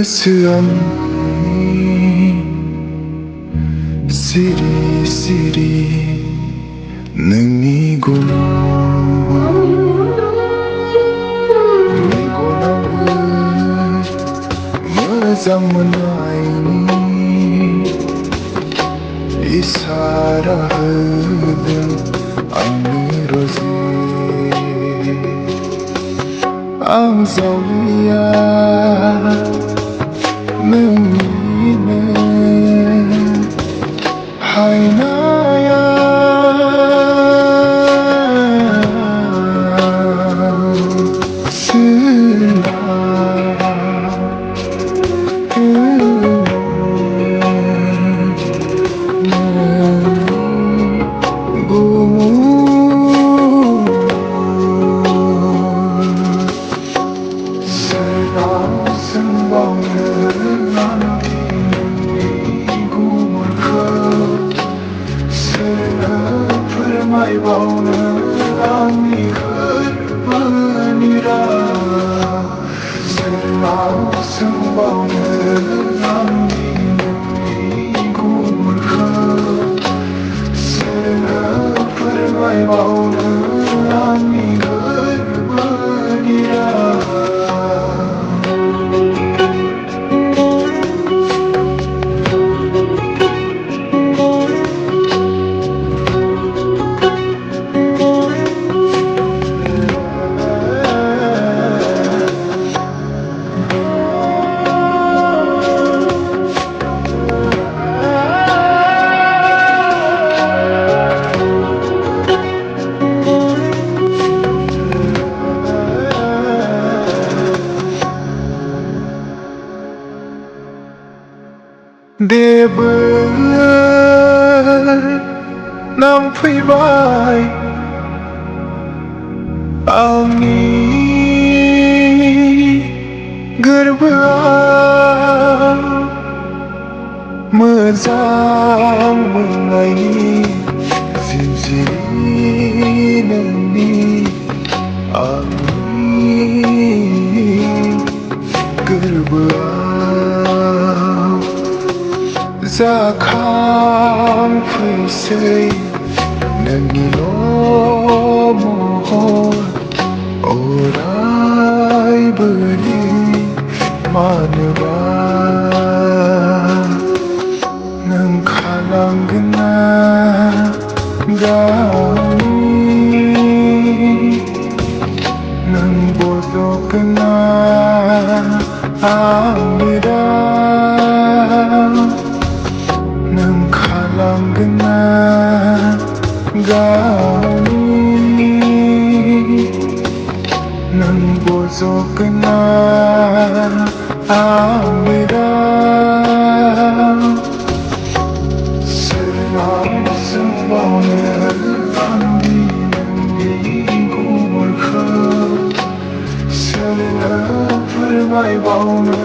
गोसोआंनि सिरि सिरि नोंनि गुन मेगनावबो मोजां मोननायनि इसारा होदों आंनि रजे आं जावलिया नोंनिनो हायनाया फोरमायबावनो आंनि गोर्बोनि राव सोरनाव सोंबावनो आंनि नोंनि गुमुरखौ सोरनो फोरमायबावनो आंनि गोर्बोनि राव देबो नांफैबाय आंनि गोरबोआव मोजां मोननायनि जिनजिरि नोंनि आंनि गोरबोआव जाखांफैसै नोंनिल' महर अरायबोनि मानोबा नों खालामगोन ना गावनि नों बजबगोन ना आंनि राव नों खालामगोन ना गावनि नों बजबगोन ना आंनि राव सोरनाव सोंबावनो आंनि नोंनि गुमुरखौ सोरनो फोरमायबावनो